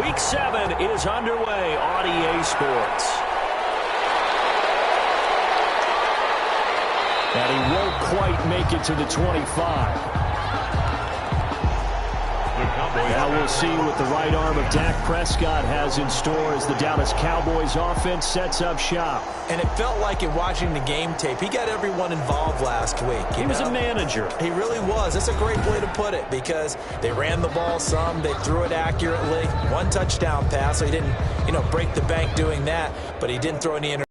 Week 7 is underway on EA Sports. And he won't quite make it to the 25. Now we'll see what the right arm of Dak Prescott has in store as the Dallas Cowboys offense sets up shop. And it felt like in watching the game tape, he got everyone involved last week. He was a manager. He really was. That's a great way to put it because they ran the ball some, they threw it accurately. One touchdown pass, so he didn't, break the bank doing that, but he didn't throw any interceptions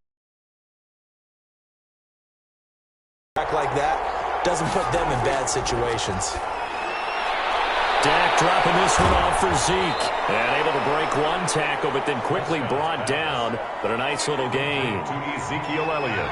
like that. Doesn't put them in bad situations. Dak dropping this one off for Zeke. And able to break one tackle, but then quickly brought down. But a nice little gain.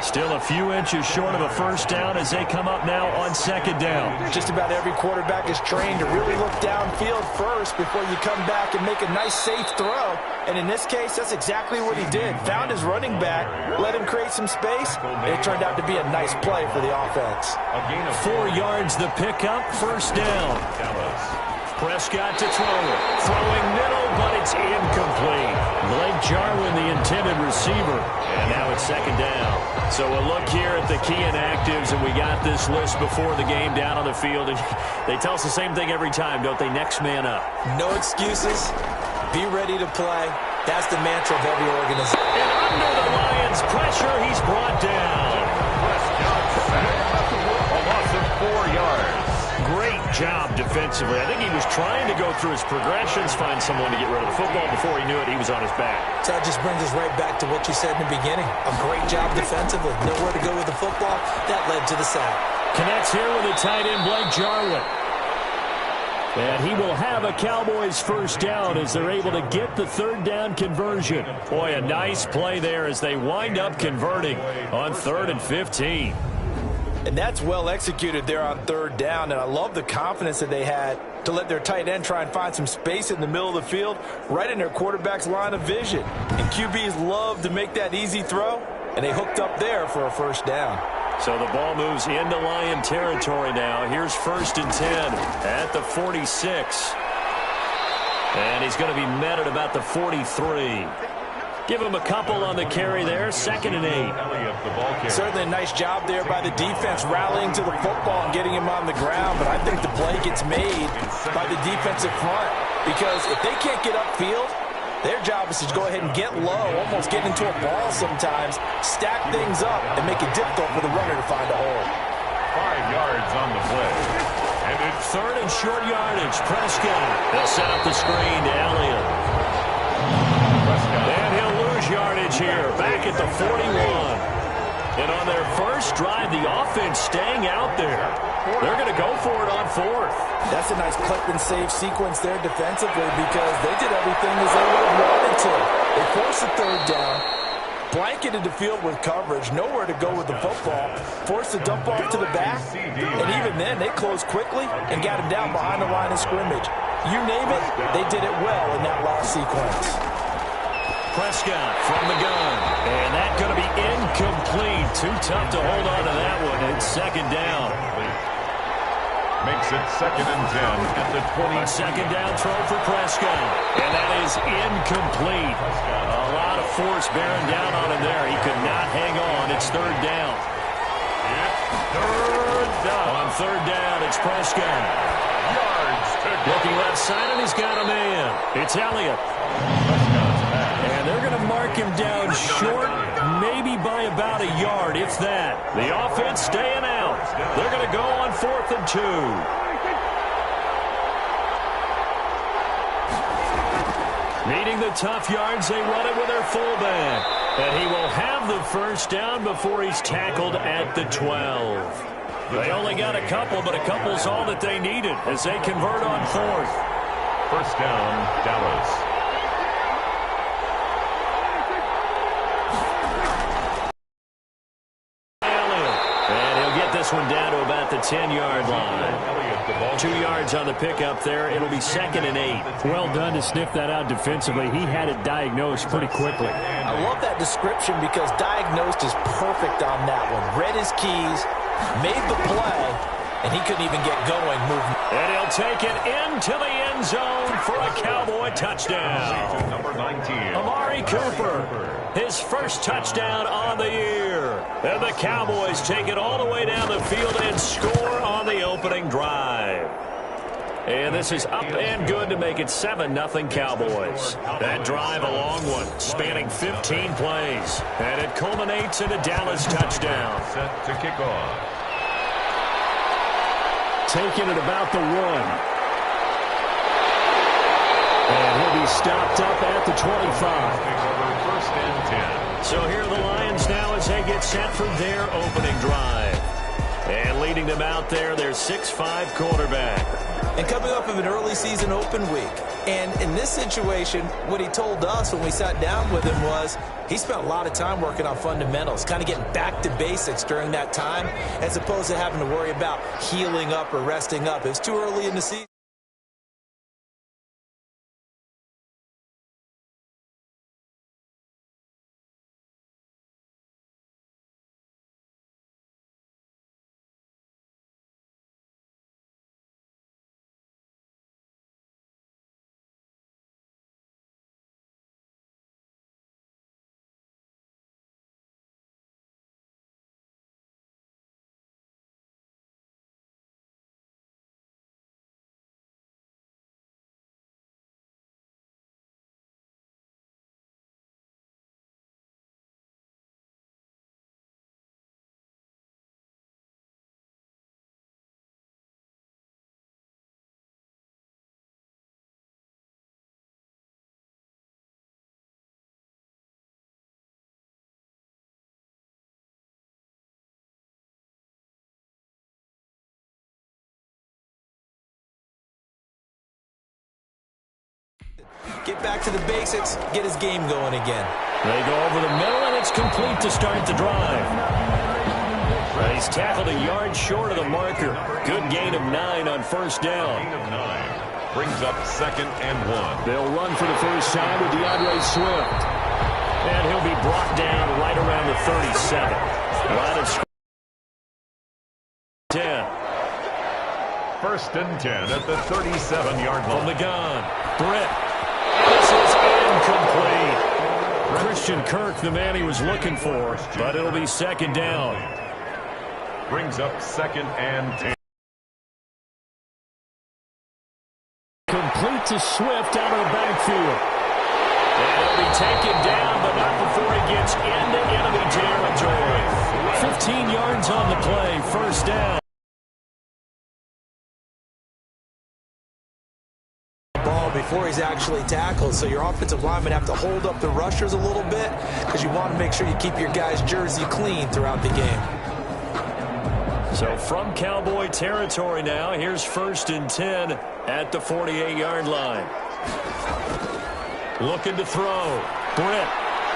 Still a few inches short of a first down as they come up now on second down. Just about every quarterback is trained to really look downfield first before you come back and make a nice, safe throw. And in this case, that's exactly what he did. Found his running back, let him create some space, and it turned out to be a nice play for the offense. 4 yards the pickup, first down. Prescott to throw it. Throwing middle, but it's incomplete. Blake Jarwin, the intended receiver. And now it's second down. So a look here at the key inactives, and we got this list before the game down on the field. And they tell us the same thing every time, don't they? Next man up. No excuses. Be ready to play. That's the mantra of every organization. And under the Lions' pressure, he's brought down. A loss of 4 yards. Great job defensively. I think he was trying to go through his progressions, find someone to get rid of the football. Before he knew it, he was on his back. So that just brings us right back to what you said in the beginning. A great job defensively. Nowhere to go with the football. That led to the sack. Connects here with a tight end, Blake Jarwin. And he will have a Cowboys first down as they're able to get the third down conversion. Boy, a nice play there as they wind up converting on 3rd and 15. And that's well executed there on third down. And I love the confidence that they had to let their tight end try and find some space in the middle of the field, right in their quarterback's line of vision. And QBs love to make that easy throw, and they hooked up there for a first down. So the ball moves into Lion territory now. Here's 1st and 10 at the 46. And he's going to be met at about the 43. Give him a couple on the carry there. 2nd and 8. Certainly a nice job there by the defense rallying to the football and getting him on the ground. But I think the play gets made by the defensive front. Because if they can't get upfield, their job is to go ahead and get low, almost get into a ball sometimes, stack things up, and make it difficult for the runner to find a hole. 5 yards on the play. And it's 3rd and short yardage. Prescott. They'll set up the screen to Elliott. And he'll lose yardage here, back at the 41. And on their first drive, the offense staying out there. They're going to go for it on 4th. That's a nice clip and save sequence there defensively because they did everything as they would have wanted to. They forced the third down, blanketed the field with coverage, nowhere to go with the football, forced the dump off to the back, and even then they closed quickly and got him down behind the line of scrimmage. You name it, they did it well in that last sequence. Prescott from the gun. And that's going to be incomplete. Too tough to hold on to that one. It's 2nd down. Makes it 2nd and 10 at the 20. A 2nd down throw for Prescott. And that is incomplete. A lot of force bearing down on him there. He could not hang on. It's 3rd down. Third down. On 3rd down, it's Prescott. Yards to go. Looking left side, and he's got a man. It's Elliott. And they're going to mark him down short, maybe by about a yard, if that. The offense staying out. They're going to go on 4th and 2. Needing the tough yards, they run it with their fullback. And he will have the first down before he's tackled at the 12. They only got a couple, but a couple's all that they needed as they convert on 4th. First down, Dallas. This one down to about the 10-yard line. 2 yards on the pickup there. It'll be 2nd and 8. Well done to sniff that out defensively. He had it diagnosed pretty quickly. I love that description because diagnosed is perfect on that one. Read his keys, made the play, and he couldn't even get going moving. And he'll take it into the end zone for a Cowboy touchdown. Number 19. Amari Cooper, his first touchdown on the year. And the Cowboys take it all the way down the field and score on the opening drive. And this is up and good to make it 7-0 Cowboys. That drive, a long one, spanning 15 plays. And it culminates in a Dallas touchdown. Set to kick off. Taking it about the 1. And he'll be stopped up at the 25. First and 10. So here are the Lions now as they get set for their opening drive. And leading them out there, their 6'5" quarterback. And coming off of an early season open week. And in this situation, what he told us when we sat down with him was he spent a lot of time working on fundamentals, kind of getting back to basics during that time, as opposed to having to worry about healing up or resting up. It was too early in the season. Get back to the basics, get his game going again. They go over the middle, and it's complete to start the drive. He's tackled a yard short of the marker. Good gain of 9 on first down. Gain of 9. Brings up 2nd and 1. They'll run for the first time with DeAndre Swift. And he'll be brought down right around the 37. Line of scrimmage. 10. First and 10 at the 37-yard line. From the gun, Britt. This is incomplete. Christian Kirk, the man he was looking for, but it'll be 2nd down. Brings up 2nd and 10. Complete to Swift out of the backfield. And he'll be taken down, but not before he gets into enemy territory. 15 yards on the play, first down. Before he's actually tackled, so your offensive linemen have to hold up the rushers a little bit because you want to make sure you keep your guys' jersey clean throughout the game. So from Cowboy territory now, here's 1st and 10 at the 48-yard line. Looking to throw. Britt.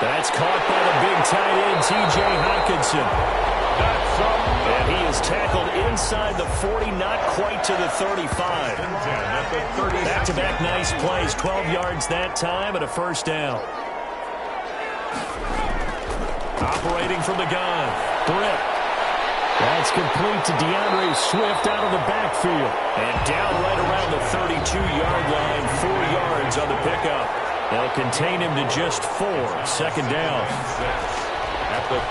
That's caught by the big tight end, T.J. Hockenson. And he is tackled inside the 40, not quite to the 35. Back-to-back nice plays, 12 yards that time and a first down. Operating from the gun, Britt. That's complete to DeAndre Swift out of the backfield. And down right around the 32-yard line, 4 yards on the pickup. They'll contain him to just 4, 2nd down.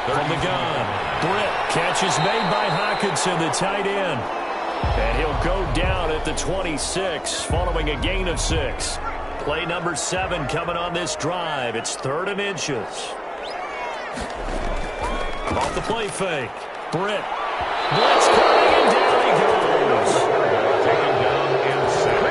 From the gun, Britt. Catch is made by Hockenson, the tight end. And he'll go down at the 26, following a gain of 6. Play number 7 coming on this drive. It's 3rd and inches. Off the play fake. Britt. Blitz coming, and down he goes. Taken down and sacked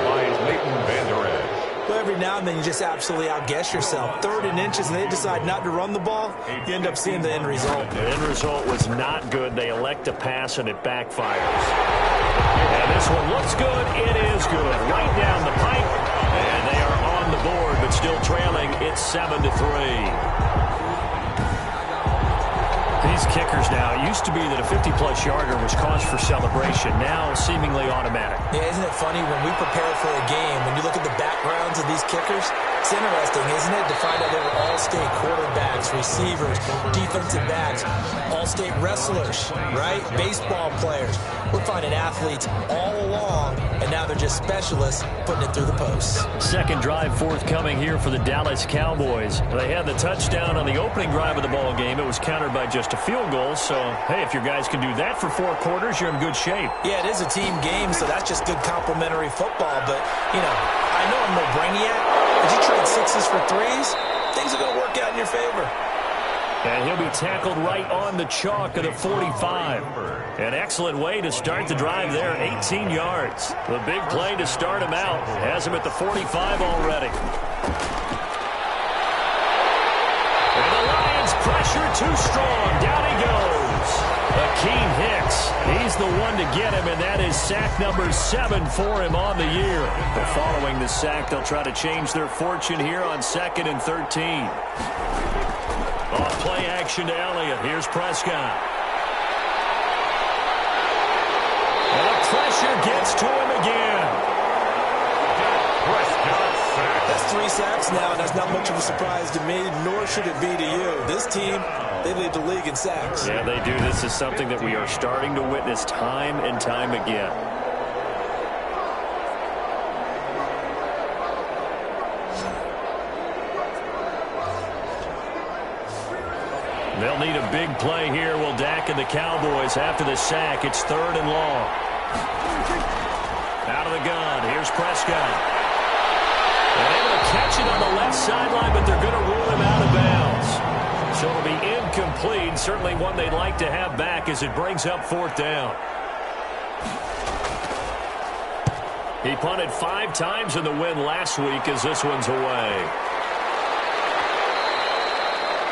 by Leighton Vander Esch. Well, every now and then you just absolutely outguess yourself. 3rd and inches, and they decide not to run the ball. You end up seeing the end result. The end result was not good. They elect to pass, and it backfires. And this one looks good. It is good. Right down the pipe. And they are on the board, but still trailing. It's 7-3. These kickers now, it used to be that a 50-plus yarder was cause for celebration. Now, seemingly automatic. Yeah, isn't it funny? When we prepare for a game, when you look at the backgrounds of these kickers, It's interesting, isn't it, to find out they were all-state quarterbacks, receivers, defensive backs, all-state wrestlers, right? Baseball players. We're finding athletes all along, and now they're just specialists putting it through the posts. Second drive forthcoming here for the Dallas Cowboys. They had the touchdown on the opening drive of the ball game. It was countered by just a field goal. So, hey, if your guys can do that for 4 quarters, you're in good shape. Yeah, it is a team game, so that's just good complimentary football. But, you know, I know I'm no brainiac, but you trade 6s for 3s, things are going to work out in your favor. And he'll be tackled right on the chalk of the 45. An excellent way to start the drive there, 18 yards. The big play to start him out has him at the 45 already. And the Lions pressure too strong. Down he goes. Akeem Hicks, he's the one to get him, and that is sack number 7 for him on the year. But following the sack, they'll try to change their fortune here on 2nd and 13. Off play action to Elliott. Here's Prescott. And the pressure gets to him again. Prescott sacked. That's 3 sacks now, and that's not much of a surprise to me, nor should it be to you. This team, they lead the league in sacks. Yeah, they do. This is something that we are starting to witness time and time again. They'll need a big play here. Will Dak and the Cowboys after the sack. It's 3rd and long. Out of the gun. Here's Prescott. And able to catch it on the left sideline, but they're going to rule him out of bounds. So it'll be incomplete. Certainly one they'd like to have back as it brings up 4th down. He punted 5 times in the win last week as this one's away.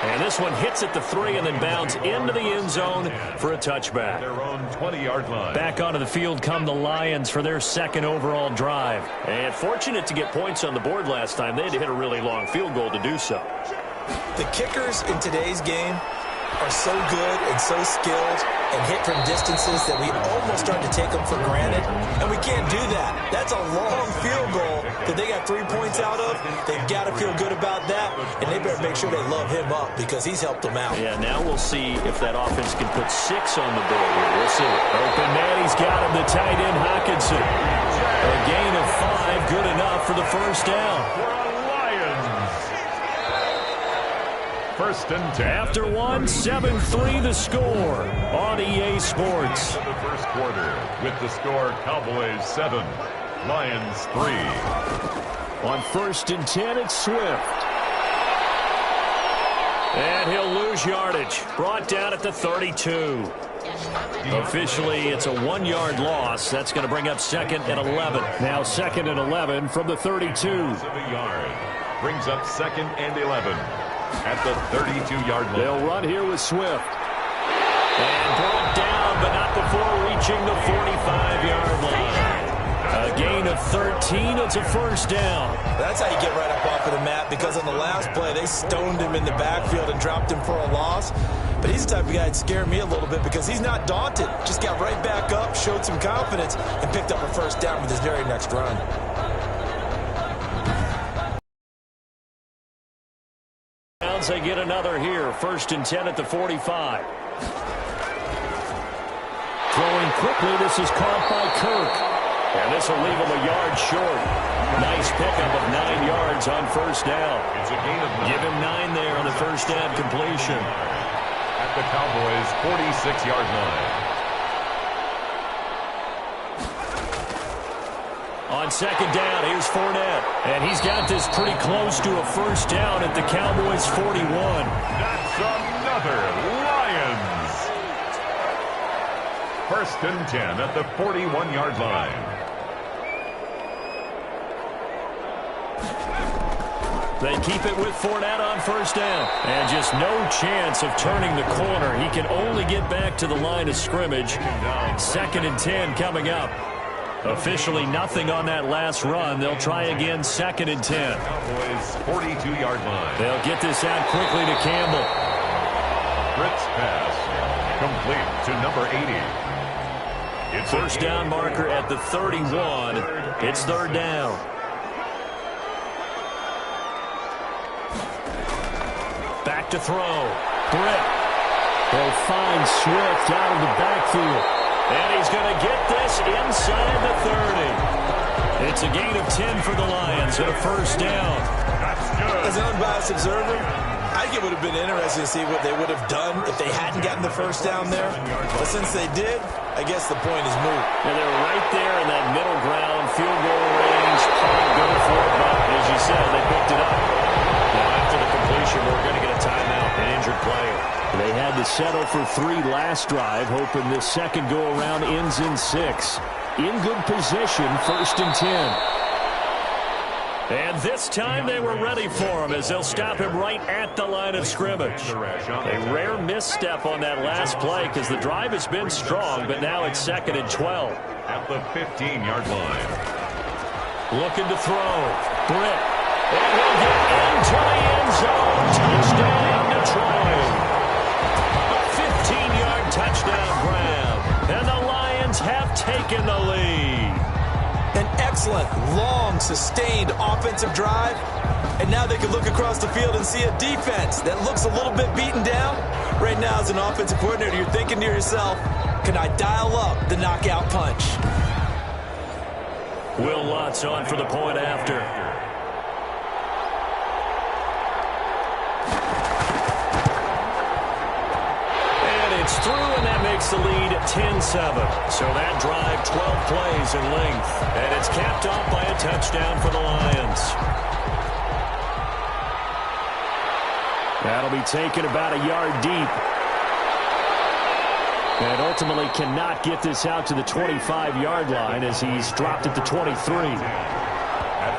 And this one hits at the 3 and then bounds into the end zone for a touchback. Their own 20-yard line. Back onto the field come the Lions for their 2nd overall drive. And fortunate to get points on the board last time. They had to hit a really long field goal to do so. The kickers in today's game are so good and so skilled and hit from distances that we almost start to take them for granted. And we can't do that. That's a long field goal that they got 3 points out of. They've got to feel good about that, and they better make sure they love him up because he's helped them out. Yeah, now we'll see if that offense can put 6 on the board here. We'll see. Open man, he's got him, the tight end Hockenson. A gain of 5, good enough for the 1st down. First and 10. After 1, 7-3 the score on EA Sports. The first quarter with the score Cowboys 7, Lions 3. On 1st and 10, it's Swift. And he'll lose yardage. Brought down at the 32. Officially, it's a 1-yard loss. That's going to bring up 2nd and 11. Now 2nd and 11 from the 32. A yard. Brings up 2nd and 11. At the 32-yard line. They'll run here with Swift. And brought down, but not before reaching the 45-yard line. A gain of 13. It's a 1st down. That's how you get right up off of the mat, because on the last play, they stoned him in the backfield and dropped him for a loss. But he's the type of guy that scared me a little bit because he's not daunted. Just got right back up, showed some confidence, and picked up a 1st down with his very next run. They get another here. 1st and 10 at the 45. Throwing quickly. This is caught by Kirk. And this will leave him a yard short. Nice pickup of 9 yards on 1st down. It's a gain of 9. Give him 9 there on the 1st down completion. At the Cowboys' 46-yard line. On 2nd down, here's Fournette. And he's got this pretty close to a 1st down at the Cowboys' 41. That's another Lions. 1st and 10 at the 41-yard line. They keep it with Fournette on 1st down. And just no chance of turning the corner. He can only get back to the line of scrimmage. 2nd and 10 coming up. Officially nothing on that last run. They'll try again 2nd and 10. Cowboys 42-yard line. They'll get this out quickly to Campbell. Fritz pass complete to number 80. It's 1st down marker at the 31. It's 3rd down. Back to throw. Britt. He'll find Swift out of the backfield. And he's going to get this inside the 30. It's a gain of 10 for the Lions and a first down. As an unbiased observer, I think it would have been interesting to see what they would have done if they hadn't gotten the first down there. But since they did, I guess the point is moot. And they were right there in that middle ground, field goal range, go for it. But as you said, they picked it up. Now after the completion, we're going to get a timeout, an injured player. They had to settle for 3 last drive, hoping this second go-around ends in 6. In good position, 1st and 10. And this time they were ready for him as they'll stop him right at the line of scrimmage. A rare misstep on that last play because the drive has been strong, but now it's 2nd and 12. At the 15-yard line. Looking to throw. Britt. And he'll get into the end zone. Touchdown, Detroit. A 15-yard touchdown grab. And the Lions have taken the lead. An excellent, long, sustained offensive drive. And now they can look across the field and see a defense that looks a little bit beaten down. Right now, as an offensive coordinator, you're thinking to yourself, can I dial up the knockout punch? Will Lutz on for the point after. It's through, and that makes the lead 10-7. So that drive, 12 plays in length. And it's capped off by a touchdown for the Lions. That'll be taken about a yard deep. And ultimately cannot get this out to the 25-yard line as he's dropped at the 23.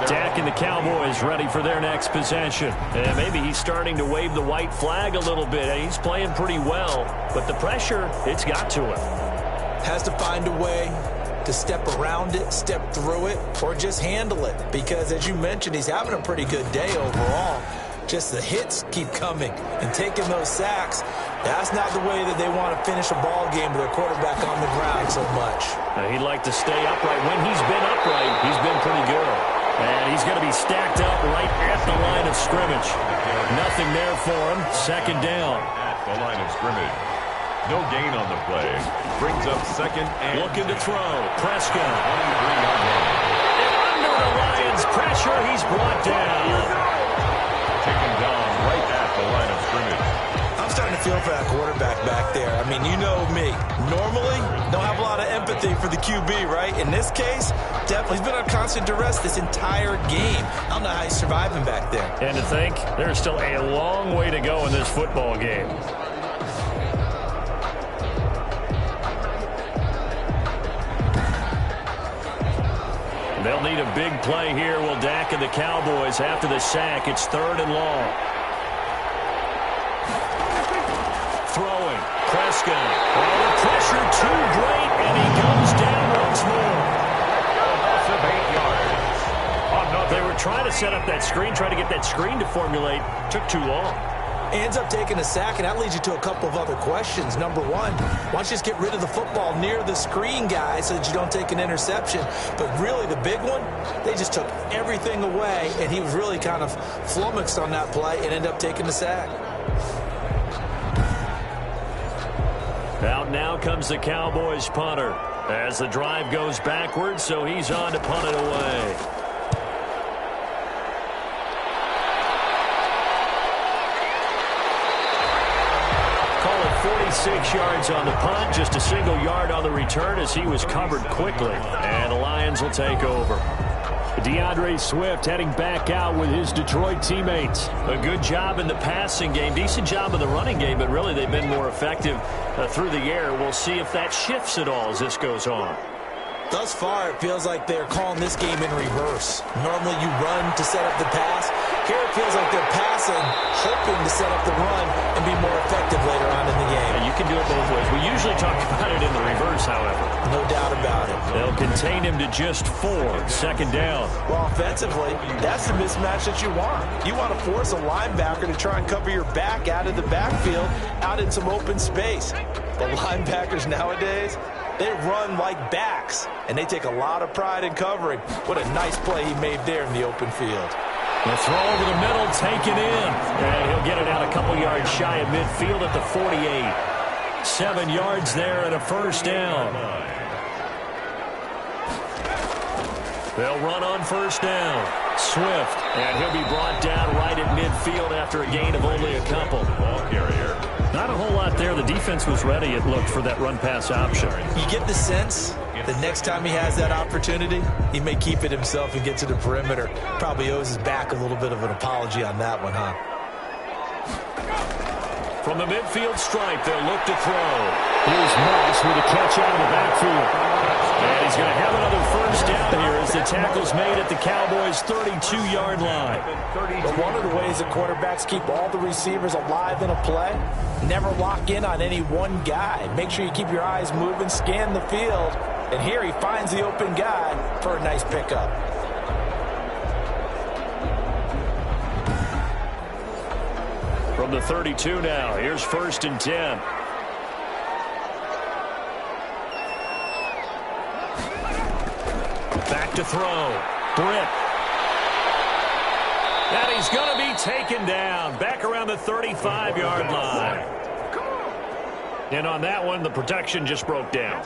Dak and the Cowboys ready for their next possession. And maybe he's starting to wave the white flag a little bit. He's playing pretty well, but the pressure, it's got to him. Has to find a way to step around it, step through it, or just handle it. Because as you mentioned, he's having a pretty good day overall. Just the hits keep coming and taking those sacks. That's not the way that they want to finish a ball game with their quarterback on the ground so much. Now, he'd like to stay upright. When he's been upright, he's been pretty good. And he's going to be stacked up right at the line of scrimmage. Nothing there for him. 2nd down. At the line of scrimmage. No gain on the play. Brings up 2nd and... Looking to throw. Prescott. 23-yard line. And under the Lions' pressure, he's brought down. Taken down right at the line of scrimmage. I'm starting to feel for that quarterback back there. I mean, you know me. Normally, don't have a lot of empathy for the QB, right? In this case, definitely. He's been on constant duress this entire game. I don't know how he's surviving back there. And to think, there's still a long way to go in this football game. They'll need a big play here. Will Dak and the Cowboys after the sack. It's 3rd and long. Throwing. Prescott. Oh, the pressure too great, and he goes down once more. Loss of 8 yards. They were trying to set up that screen, trying to get that screen to formulate. Took too long. Ends up taking a sack, and that leads you to a couple of other questions. Number one, why don't you just get rid of the football near the screen guy so that you don't take an interception? But really, the big one, they just took everything away, and he was really kind of flummoxed on that play and ended up taking the sack. Out now comes the Cowboys punter as the drive goes backwards, so he's on to punt it away. Call it 46 yards on the punt, just a single yard on the return as he was covered quickly. And the Lions will take over. DeAndre Swift heading back out with his Detroit teammates. A good job in the passing game, decent job in the running game, but really they've been more effective through the air. We'll see if that shifts at all as this goes on. Thus far, it feels like they're calling this game in reverse. Normally you run to set up the pass. Here it feels like they're passing, hoping to set up the run and be more effective later on in the game. And you can do it both ways. We usually talk about it in the reverse, however. No doubt about it. They'll contain him to just 4. 2nd down. Well, offensively, that's the mismatch that you want. You want to force a linebacker to try and cover your back out of the backfield, out in some open space. The linebackers nowadays, they run like backs, and they take a lot of pride in covering. What a nice play he made there in the open field. The throw over the middle, taken in. And he'll get it out a couple yards shy of midfield at the 48. 7 yards there and a first down. They'll run on first down. Swift, and he'll be brought down right at midfield after a gain of only a couple. Ball carrier. Not a whole lot there. The defense was ready, it looked, for that run-pass option. You get the sense the next time he has that opportunity, he may keep it himself and get to the perimeter. Probably owes his back a little bit of an apology on that one, huh? From the midfield stripe, they'll look to throw. Here's Moss with a catch out of the backfield. And he's going to have another first down here as the tackle's made at the Cowboys' 32-yard line. But one of the ways that quarterbacks keep all the receivers alive in a play, never lock in on any one guy. Make sure you keep your eyes moving, scan the field. And here he finds the open guy for a nice pickup. From the 32 now, here's 1st and 10. Back to throw. Britt. And he's going to be taken down. Back around the 35-yard line. And on that one, the protection just broke down.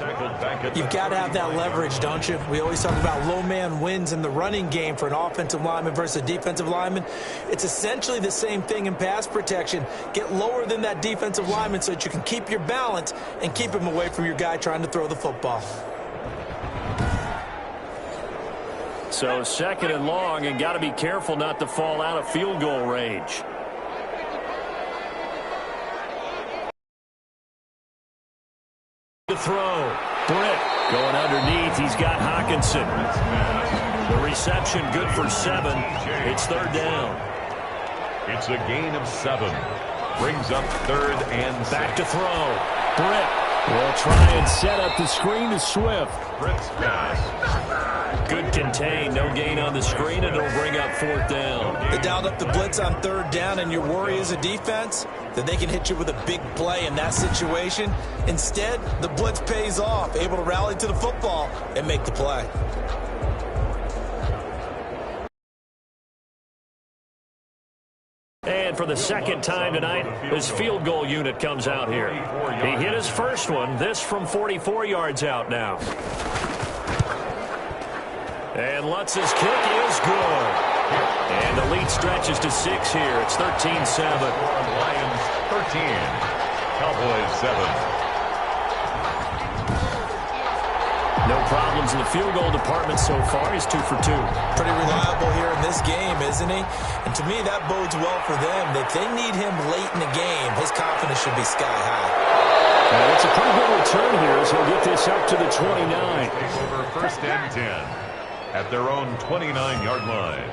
You've got to have that leverage, don't you? We always talk about low man wins in the running game for an offensive lineman versus a defensive lineman. It's essentially the same thing in pass protection. Get lower than that defensive lineman so that you can keep your balance and keep him away from your guy trying to throw the football. So 2nd and long, and got to be careful not to fall out of field goal range. To throw. Britt going underneath. He's got Hawkinson. The reception good for 7. It's 3rd down. It's a gain of 7. Brings up 3rd and 6. Back to throw. Britt will try and set up the screen to Swift. Britt's pass. Good contain. No gain on the screen, and it'll bring up 4th down. They dialed up the blitz on 3rd down, and your worry as a defense that they can hit you with a big play in that situation. Instead, the blitz pays off, able to rally to the football and make the play. And for the 2nd time tonight, his field goal unit comes out here. He hit his first one, this from 44 yards out now. And Lutz's kick is good. And the lead stretches to 6 here. It's 13-7. Lions 13. Cowboys 7. No problems in the field goal department so far. He's 2 for 2. Pretty reliable here in this game, isn't he? And to me, that bodes well for them. If they need him late in the game, his confidence should be sky high. And it's a pretty good return here as he'll get this up to the 29. Take over 1st and 10 at their own 29-yard line.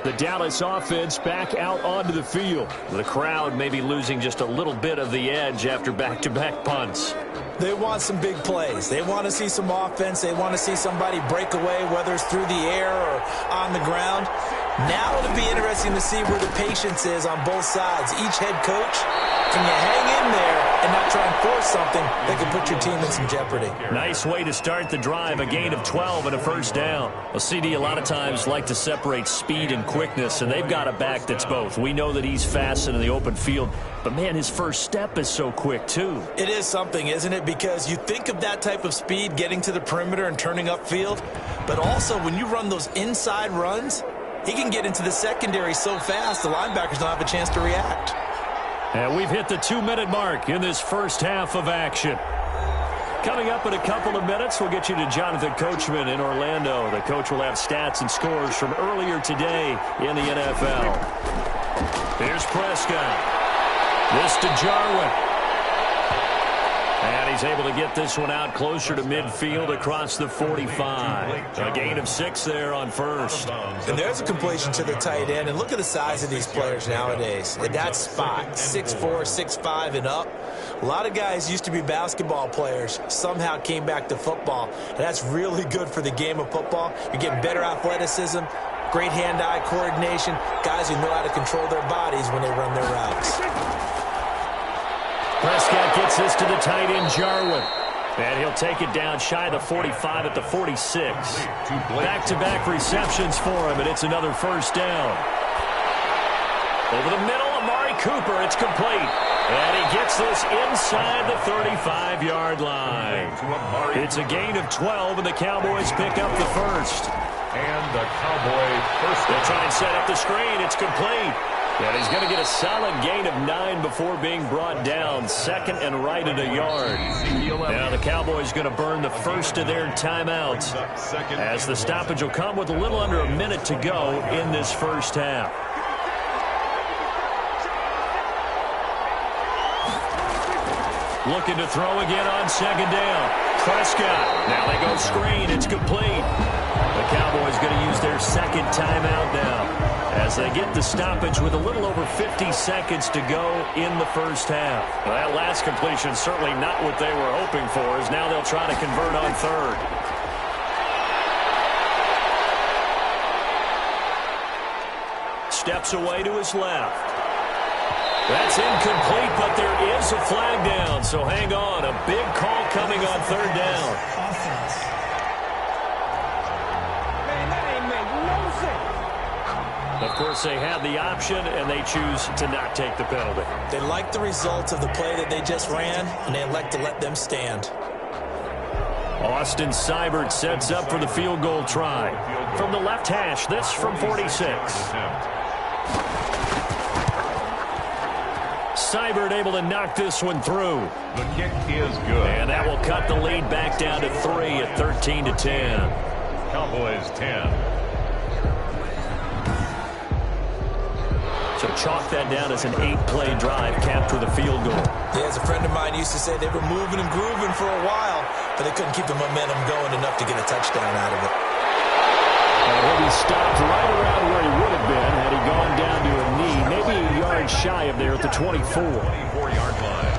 The Dallas offense back out onto the field. The crowd may be losing just a little bit of the edge after back-to-back punts. They want some big plays. They want to see some offense. They want to see somebody break away, whether it's through the air or on the ground. Now it'll be interesting to see where the patience is on both sides. Each head coach, can you hang in there and not try and force something that could put your team in some jeopardy? Nice way to start the drive, a gain of 12 and a first down. A CD a lot of times like to separate speed and quickness, and they've got a back that's both. We know that he's fast in the open field, but man, his first step is so quick too. It is something, isn't it? Because you think of that type of speed getting to the perimeter and turning upfield, but also when you run those inside runs, he can get into the secondary so fast the linebackers don't have a chance to react. And we've hit the 2-minute mark in this first half of action. Coming up in a couple of minutes, we'll get you to Jonathan Coachman in Orlando. The coach will have stats and scores from earlier today in the NFL. Here's Prescott. This to Jarwin. And he's able to get this one out closer to midfield across the 45. A gain of 6 there on first. And there's a completion to the tight end. And look at the size of these players nowadays. At that spot, 6'4", 6'5", and up. A lot of guys used to be basketball players, somehow came back to football. And that's really good for the game of football. You're getting better athleticism, great hand-eye coordination, guys who know how to control their bodies when they run their routes. Prescott gets this to the tight end, Jarwin. And he'll take it down shy of the 45 at the 46. Back-to-back receptions for him, and it's another first down. Over the middle, Amari Cooper. It's complete. And he gets this inside the 35-yard line. It's a gain of 12, and the Cowboys pick up the first. And the Cowboy first. They'll try and set up the screen. It's complete. And he's going to get a solid gain of 9 before being brought down. Second and right at a yard. Now the Cowboys going to burn the first of their timeouts, as the stoppage will come with a little under a minute to go in this first half. Looking to throw again on second down. Prescott. Now they go screen. It's complete. The Cowboys going to use their second timeout now, as they get the stoppage with a little over 50 seconds to go in the first half. Well, that last completion certainly not what they were hoping for, as now they'll try to convert on third. Steps away to his left. That's incomplete, but there is a flag down, so hang on. A big call coming on third down. Of course, they had the option, and they choose to not take the penalty. They like the results of the play that they just ran, and they elect to let them stand. Austin Seibert sets up for the field goal try. From the left hash, this from 46. Seibert able to knock this one through. The kick is good. And that will cut the lead back down to 3 at 13-10. Cowboys 10. So chalk that down as an 8-play drive capped with a field goal. Yeah, as a friend of mine used to say, they were moving and grooving for a while, but they couldn't keep the momentum going enough to get a touchdown out of it. And he'll be stopped right around where he would have been had he gone down to a knee, maybe a yard shy of there at the 24. 24-yard line.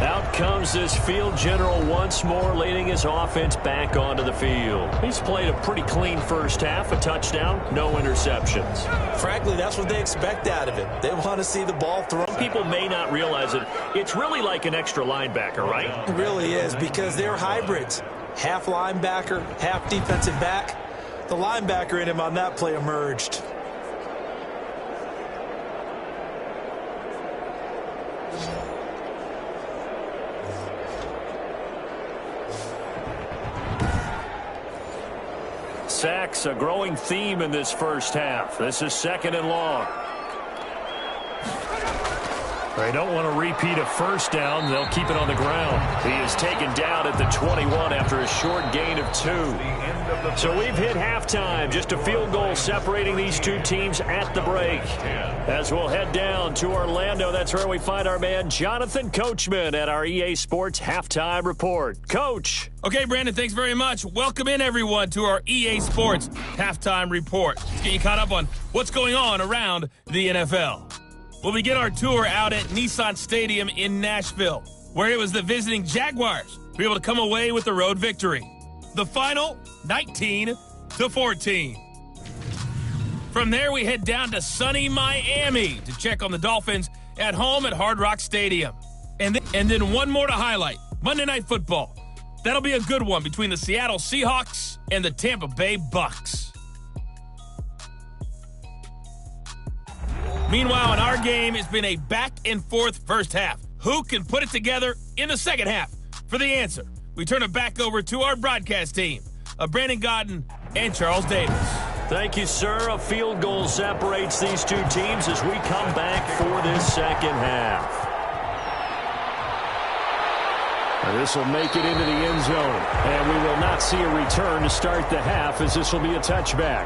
Out comes this field general once more, leading his offense back onto the field. He's played a pretty clean first half, a touchdown, no interceptions. Frankly, that's what they expect out of it. They want to see the ball thrown. People may not realize it. It's really like an extra linebacker, right? It really is, because they're hybrids. Half linebacker, half defensive back. The linebacker in him on that play emerged. Sacks, a growing theme in this first half. This is second and long. They don't want to repeat a first down. They'll keep it on the ground. He is taken down at the 21 after a short gain of 2. So we've hit halftime. Just a field goal separating these two teams at the break. As we'll head down to Orlando, that's where we find our man Jonathan Coachman at our EA Sports Halftime Report. Coach. Okay, Brandon, thanks very much. Welcome in, everyone, to our EA Sports Halftime Report. Let's get you caught up on what's going on around the NFL. We'll begin our tour out at Nissan Stadium in Nashville, where it was the visiting Jaguars who were able to come away with the road victory. The final, 19-14. From there, we head down to sunny Miami to check on the Dolphins at home at Hard Rock Stadium. And then one more to highlight, Monday Night Football. That'll be a good one between the Seattle Seahawks and the Tampa Bay Bucks. Meanwhile, in our game, it's been a back-and-forth first half. Who can put it together in the second half? For the answer, we turn it back over to our broadcast team of Brandon Godden and Charles Davis. Thank you, sir. A field goal separates these two teams as we come back for this second half. This will make it into the end zone, and we will not see a return to start the half, as this will be a touchback.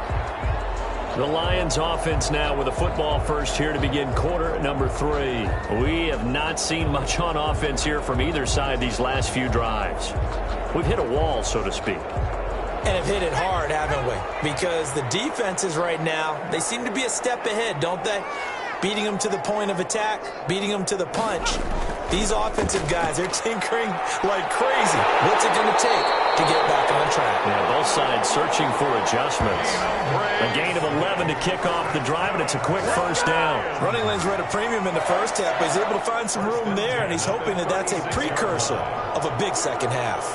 The Lions offense now with a football first here to begin quarter number 3. We have not seen much on offense here from either side these last few drives. We've hit a wall, so to speak. And have hit it hard, haven't we? Because the defenses right now, they seem to be a step ahead, don't they? Beating them to the point of attack, beating them to the punch. These offensive guys, they're tinkering like crazy. What's it going to take to get back on track? Yeah, both sides searching for adjustments. A gain of 11 to kick off the drive, and it's a quick first down. Running lanes were at a premium in the first half, but he's able to find some room there, and he's hoping that that's a precursor of a big second half.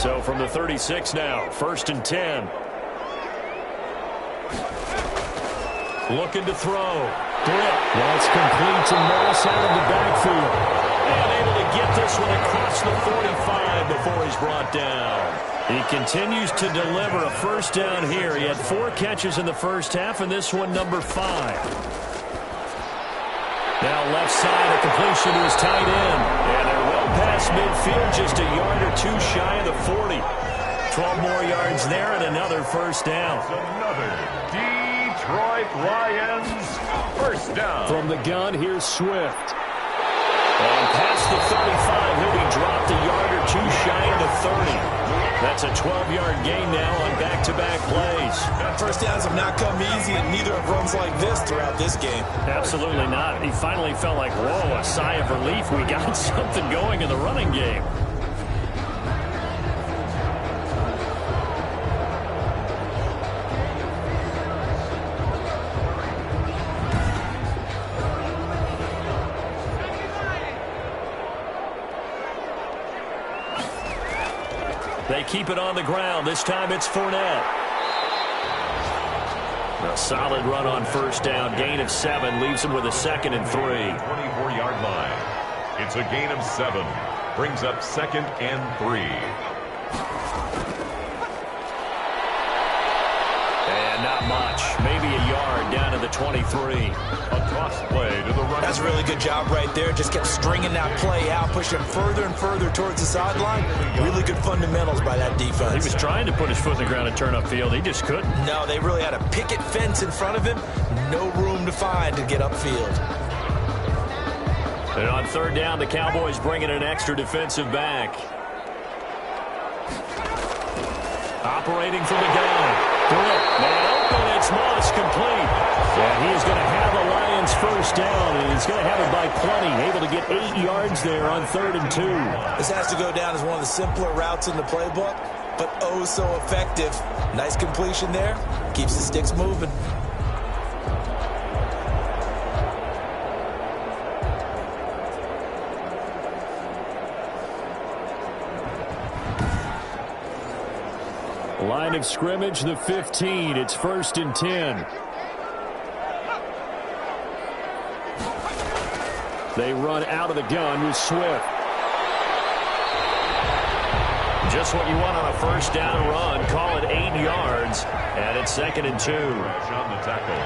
So from the 36 now, 1st and 10. Looking to throw. Britt. That's complete to Moss out of the backfield. And able to get this one across the 45 before he's brought down. He continues to deliver a first down here. He had 4 catches in the first half, and this one number 5. Now left side, a completion to his tight end. And they're well past midfield, just a yard or 2 shy of the 40. 12 more yards there and another first down. Another Detroit Lions first down. From the gun, here's Swift. And past the 35, he'll be dropped a yard or 2 shy of the 30. That's a 12-yard gain now on back-to-back plays. First downs have not come easy, and neither have runs like this throughout this game. Absolutely not. He finally felt like, whoa, a sigh of relief. We got something going in the running game. They keep it on the ground. This time it's Fournette. A solid run on first down. Gain of 7 leaves him with a 2nd and 3. 24-yard line. It's a gain of 7. Brings up 2nd and 3. And not much. Maybe a yard down to the 23. A toss play to the running. That's a really good job right there. Just kept stringing that play out, pushing him further and further towards the sideline. Really good fundamentals by that defense. He was trying to put his foot in the ground and turn upfield. He just couldn't. No, they really had a picket fence in front of him. No room to find to get upfield. And on 3rd down, the Cowboys bring in an extra defensive back. Operating from the gun. Man open, it's Moss complete. And he is going to have a Lions first down, and he's going to have it by plenty. Able to get 8 yards there on 3rd and 2. This has to go down as one of the simpler routes in the playbook, but oh so effective. Nice completion there. Keeps the sticks moving. Line of scrimmage, the 15. It's 1st and 10. They run out of the gun with Swift. Just what you want on a first down run. Call it 8 yards. And it's 2nd and 2. On the tackle.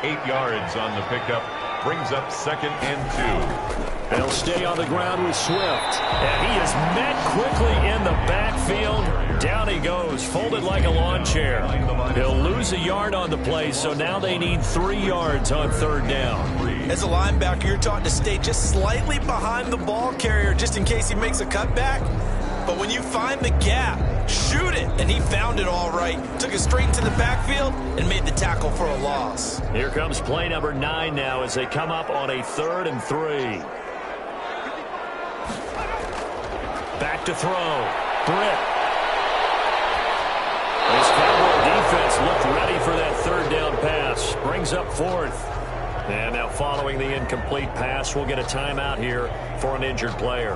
8 yards on the pickup. Brings up 2nd and 2. They'll stay on the ground with Swift. And he is met quickly in the backfield. Down he goes, folded like a lawn chair. He'll lose a yard on the play, so now they need 3 yards on 3rd down. As a linebacker, you're taught to stay just slightly behind the ball carrier just in case he makes a cutback. But when you find the gap, shoot it. And he found it all right. Took it straight into the backfield and made the tackle for a loss. Here comes play number 9 now as they come up on a 3rd and 3. Back to throw. Britt. This Cowboy defense looked ready for that 3rd down pass. Brings up 4th. And now following the incomplete pass, we'll get a timeout here for an injured player.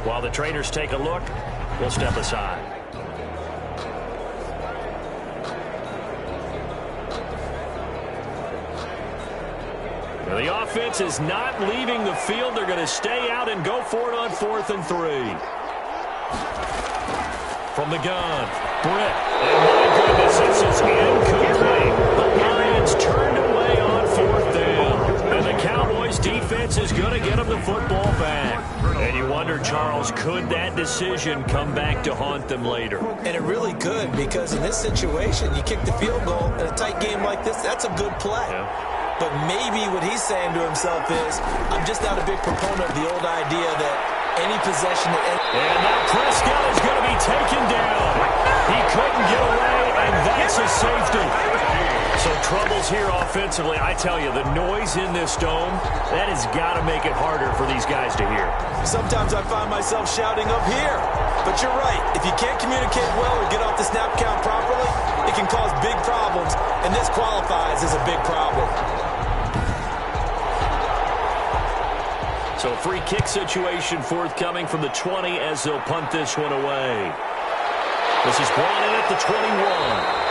While the trainers take a look, we'll step aside. Now the offense is not leaving the field. They're going to stay out and go for it on 4th and 3. From the gun, Britt. And my goodness, this is incomplete. The Lions turned away on 4th down. And the Cowboys defense is going to get them the football back. And you wonder, Charles, could that decision come back to haunt them later? And it really could, because in this situation, you kick the field goal in a tight game like this, that's a good play. Yeah. But maybe what he's saying to himself is, I'm just not a big proponent of the old idea that any possession... And now Prescott is going to be taken down. He couldn't get away, and that's a safety. So troubles here offensively. I tell you, the noise in this dome, that has got to make it harder for these guys to hear. Sometimes I find myself shouting up here. But you're right. If you can't communicate well or get off the snap count properly, it can cause big problems, and this qualifies as a big problem. So free kick situation forthcoming from the 20 as they'll punt this one away. This is brought in at the 21.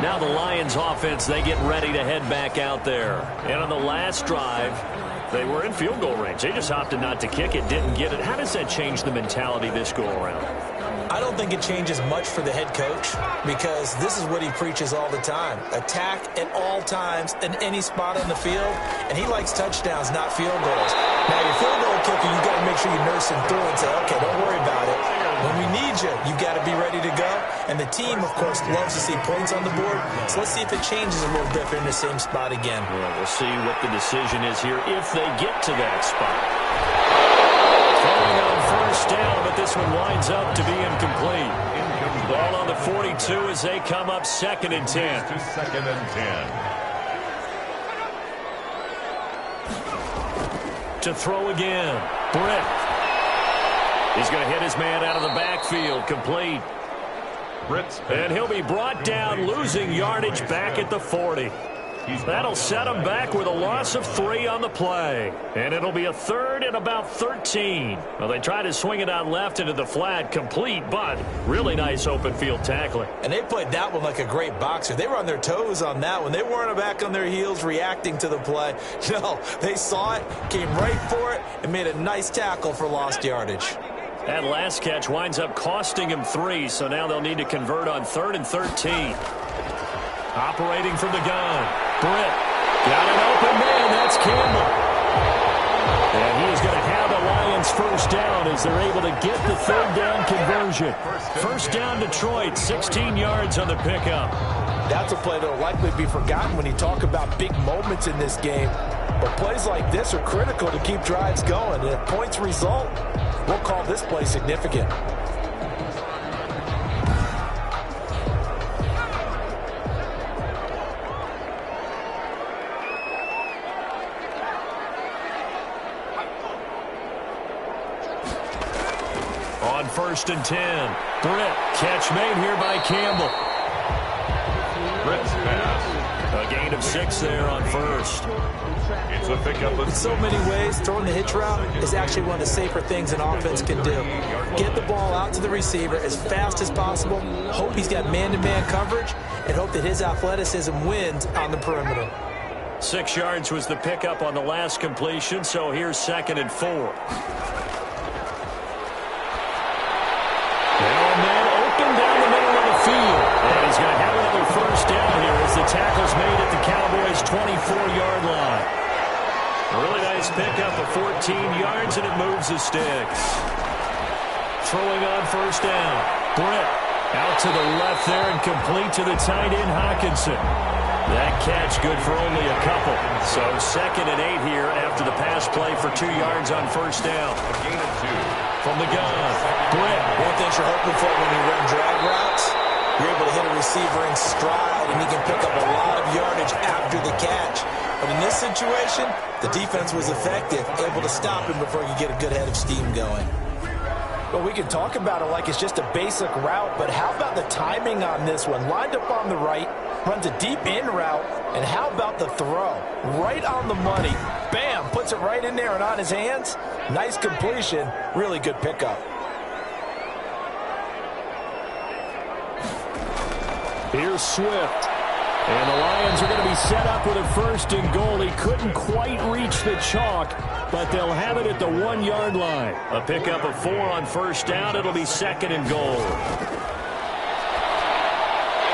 Now the Lions offense, they get ready to head back out there. And on the last drive, they were in field goal range. They just opted not to kick it, didn't get it. How does that change the mentality this go around? I don't think it changes much for the head coach because this is what he preaches all the time. Attack at all times in any spot on the field, and he likes touchdowns, not field goals. Now, your field goal kicker, you got to make sure you nurse him through and say, okay, don't worry about it. When we need you, you got to be ready to go. And the team, of course, loves to see points on the board. So let's see if it changes a little bit in the same spot again. Well, we'll see what the decision is here if they get to that spot. Throwing on first down, but this one winds up to be incomplete. Ball on the 42 as they come up 2nd and 10. To 2nd and 10. To throw again. Britt. He's going to hit his man out of the backfield. Complete. And he'll be brought down, losing yardage back at the 40. That'll set him back with a loss of 3 on the play. And it'll be a 3rd and about 13. Well, they try to swing it out left into the flat, complete, but really nice open field tackling. And they played that one like a great boxer. They were on their toes on that one. They weren't back on their heels reacting to the play. No, they saw it, came right for it, and made a nice tackle for lost yardage. That last catch winds up costing him 3, so now they'll need to convert on 3rd and 13. Operating from the gun. Britt got an open man. That's Campbell. And he is going to have the Lions first down as they're able to get the 3rd down conversion. First down Detroit, 16 yards on the pickup. That's a play that will likely be forgotten when you talk about big moments in this game. But plays like this are critical to keep drives going. And if points result, we'll call this play significant. On 1st and 10. Britt, catch made here by Campbell. Britt's pass. A gain of 6 there on 1st. It's a pickup of In so many ways, throwing the hitch route is actually one of the safer things an offense can do. Get the ball out to the receiver as fast as possible, hope he's got man-to-man coverage, and hope that his athleticism wins on the perimeter. 6 yards was the pickup on the last completion, so here's 2nd and 4. Now a man open down the middle of the field. And he's going to have another first down here as the tackle's made at the Cowboys' 24-yard line. A really nice pickup of 14 yards, and it moves the sticks. Throwing on first down. Britt out to the left there and complete to the tight end, Hawkinson. That catch good for only a couple. So 2nd and 8 here after the pass play for 2 yards on first down. a gain of 2. From the gun, Britt. One thing you're hoping for when you run drag routes, you're able to hit a receiver in stride, and he can pick up a lot of yardage after the catch. But in this situation, the defense was effective, able to stop him before you get a good head of steam going. Well, we can talk about it like it's just a basic route, but how about the timing on this one? Lined up on the right, runs a deep in route, and how about the throw? Right on the money. Bam, puts it right in there and on his hands. Nice completion, really good pickup. Here's Swift. And the Lions are going to be set up with a 1st and goal. He couldn't quite reach the chalk, but they'll have it at the 1-yard line. A pickup of 4 on first down. It'll be 2nd and goal.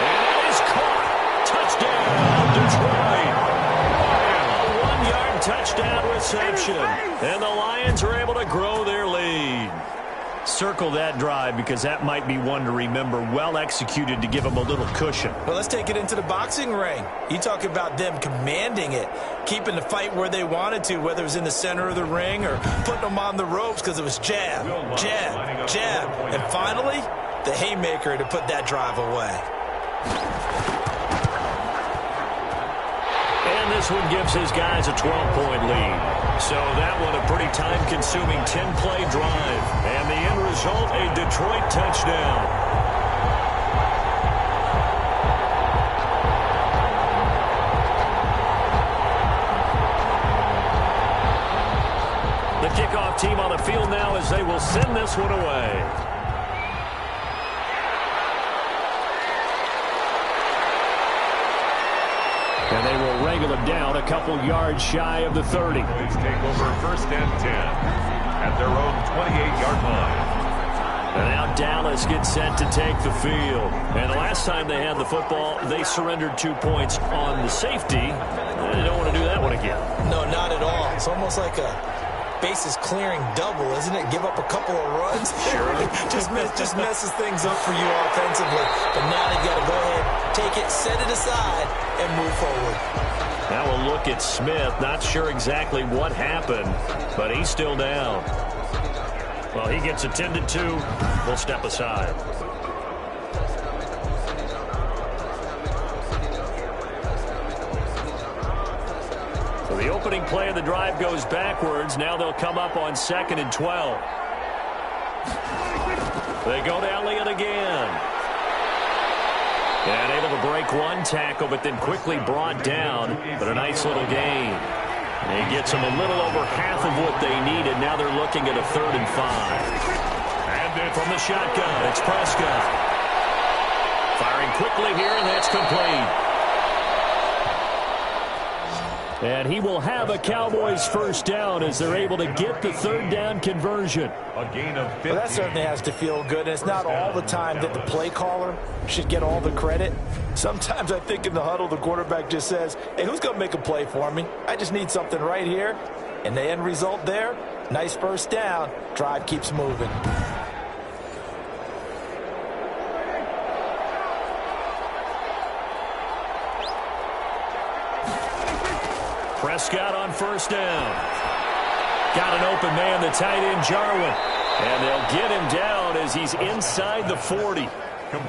And it is caught. Touchdown, Detroit. A 1-yard touchdown reception. And the Lions are able to grow their lead. Circle that drive because that might be one to remember. Well executed to give them a little cushion. Well, let's take it into the boxing ring. You talk about them commanding it, keeping the fight where they wanted to, whether it was in the center of the ring or putting them on the ropes because it was jab, jab, jab. And finally, the haymaker to put that drive away. And this one gives his guys a 12-point lead. So that one a pretty time-consuming 10-play drive. And the end result, a Detroit touchdown. Both team on the field now as they will send this one away. And they will wrangle him down a couple yards shy of the 30. Let's take over 1st and 10 at their own 28-yard line. And now Dallas gets set to take the field. And the last time they had the football, they surrendered 2 points on the safety. They don't want to do that one again. No, not at all. It's almost like a bases clearing double, isn't it? Give up a couple of runs. Sure. just messes things up for you offensively. But now they've got to go ahead, take it, set it aside, and move forward. Now we'll look at Smith. Not sure exactly what happened, but he's still down. Well, he gets attended to. We'll step aside. So the opening play of the drive goes backwards. Now they'll come up on 2nd and 12. They go to Elliott again. And able to break one tackle, but then quickly brought down. But a nice little gain. He gets them a little over half of what they needed. Now they're looking at a 3rd and 5. And from the shotgun, it's Prescott. Firing quickly here, and that's complete. And he will have a Cowboys 1st down as they're able to get the 3rd down conversion. A gain of 50. Well, that certainly has to feel good. And it's not all the time that the play caller should get all the credit. Sometimes I think in the huddle, the quarterback just says, hey, who's going to make a play for me? I just need something right here. And the end result there, nice 1st down. Drive keeps moving. Prescott on 1st down. Got an open man, the tight end, Jarwin. And they'll get him down as he's inside the 40.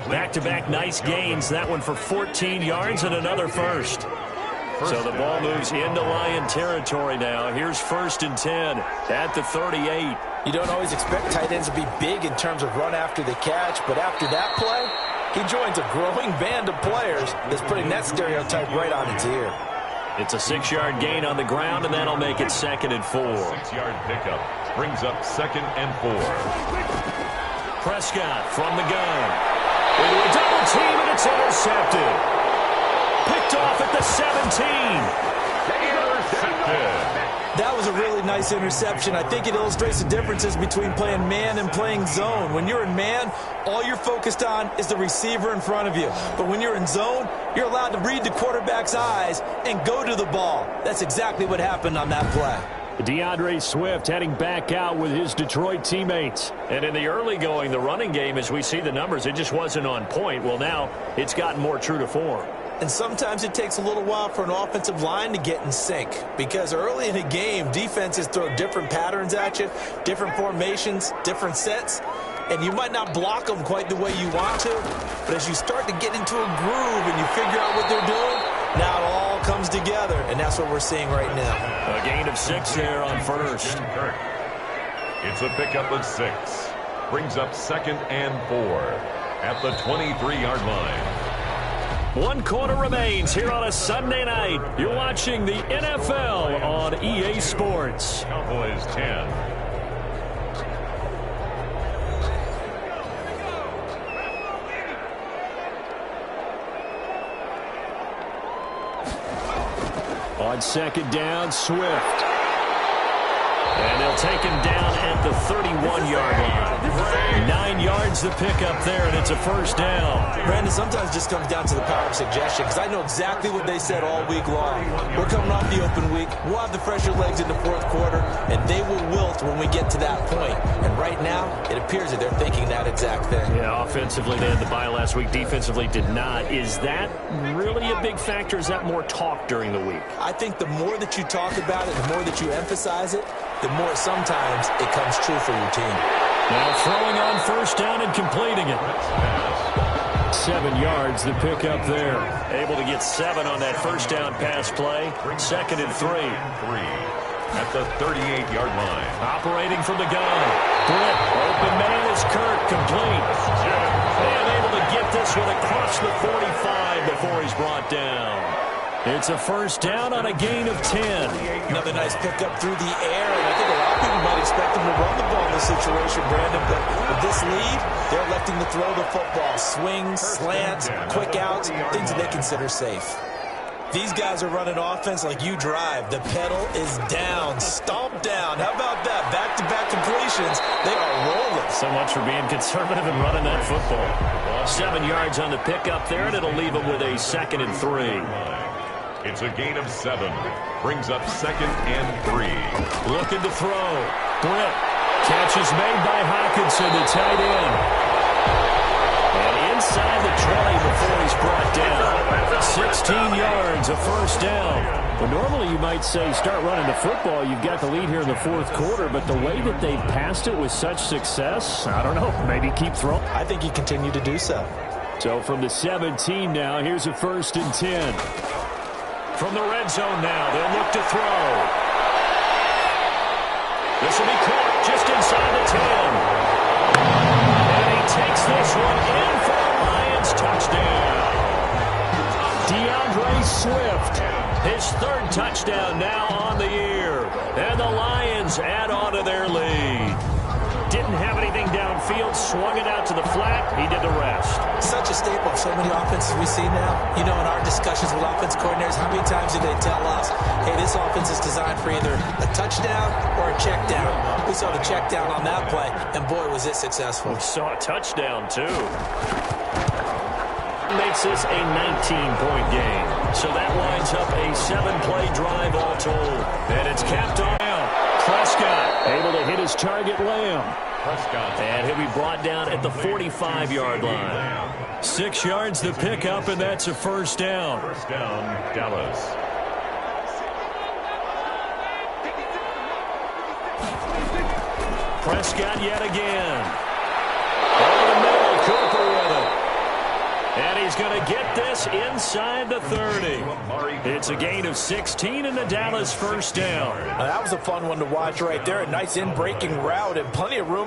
Back-to-back nice gains. That one for 14 yards and another 1st. So the ball moves into Lion territory now. Here's 1st and 10 at the 38. You don't always expect tight ends to be big in terms of run after the catch, but after that play, he joins a growing band of players that's putting that stereotype right on its ear. It's a 6-yard gain on the ground, and that'll make it 2nd and 4. 6-yard pickup brings up 2nd and 4. Prescott from the gun. Into a double team, and it's intercepted. Picked off at the 17. That was a really nice interception. I think it illustrates the differences between playing man and playing zone. When you're in man, all you're focused on is the receiver in front of you. But when you're in zone, you're allowed to read the quarterback's eyes and go to the ball. That's exactly what happened on that play. DeAndre Swift heading back out with his Detroit teammates. And in the early going, the running game, as we see the numbers, it just wasn't on point. Well, now it's gotten more true to form. And sometimes it takes a little while for an offensive line to get in sync, because early in a game, defenses throw different patterns at you, different formations, different sets, and you might not block them quite the way you want to, but as you start to get into a groove and you figure out what they're doing, now it all comes together, and that's what we're seeing right now. A gain of 6 there on 1st. It's a pickup of 6. Brings up 2nd and 4 at the 23-yard line. 1 quarter remains here on a Sunday night. You're watching the NFL on EA Sports. Cowboys 10. On 2nd down, Swift. And they'll take him down at the 31-yard line. 9 yards to pick up there, and it's a 1st down. Brandon, sometimes it just comes down to the power of suggestion, because I know exactly what they said all week long. We're coming off the open week. We'll have the fresher legs in the 4th quarter, and they will wilt when we get to that point. And right now, it appears that they're thinking that exact thing. Yeah, offensively, they had the bye last week. Defensively, did not. Is that really a big factor? Is that more talk during the week? I think the more that you talk about it, the more that you emphasize it, the more sometimes it comes true for your team. Now throwing on 1st down and completing it. 7 yards, the pickup there. Able to get 7 on that 1st down pass play. 2nd and 3. At the 38-yard line. Operating from the gun. Britt, open man is Kirk, complete. And able to get this one across the 45 before he's brought down. It's a 1st down on a gain of 10. Another nice pickup through the air, and I think a lot of people might I'd expect them to run the ball in this situation, Brandon, but with this lead, they're electing to throw the football. Swings, slants, quick outs, things that they consider safe. These guys are running offense like you drive. The pedal is down, stomp down. How about that? Back-to-back completions. They are rolling. So much for being conservative and running that football. 7 yards on the pickup there, and it'll leave them with a 2nd and 3. It's a gain of 7. Brings up 2nd and 3. Looking to throw. Britt. Catch is made by Hawkinson, the tight end. And inside the 20 before he's brought down. 16 yards, a 1st down. Well, normally you might say start running the football. You've got the lead here in the 4th quarter, but the way that they've passed it with such success, I don't know, maybe keep throwing. I think you continue to do so. So from the 17 now, here's a 1st and 10. From the red zone now, they'll look to throw. This will be caught just inside the 10. And he takes this one in for a Lions touchdown. DeAndre Swift, his 3rd touchdown now on the year. And the Lions add on to their lead. Didn't have anything downfield, swung it out to the flat. He did the rest. Such a staple of so many offenses we see now. You know, in our discussions with offense coordinators, how many times do they tell us, hey, this offense is designed for either a touchdown or a check down. We saw the check down on that play, and boy, was it successful. We saw a touchdown, too. Makes this a 19-point game. So that winds up a 7-play drive all told. And it's capped on. Prescott able to hit his target, Lamb. Prescott. And he'll be brought down at the 45-yard line. 6 yards the pickup, and that's a 1st down. 1st down, Dallas. Prescott yet again. Over the middle, Cooper with it. And he's going to get this inside the 30. It's a gain of 16 and the Dallas 1st down. Now, that was a fun one to watch right there. A nice in-breaking route and plenty of room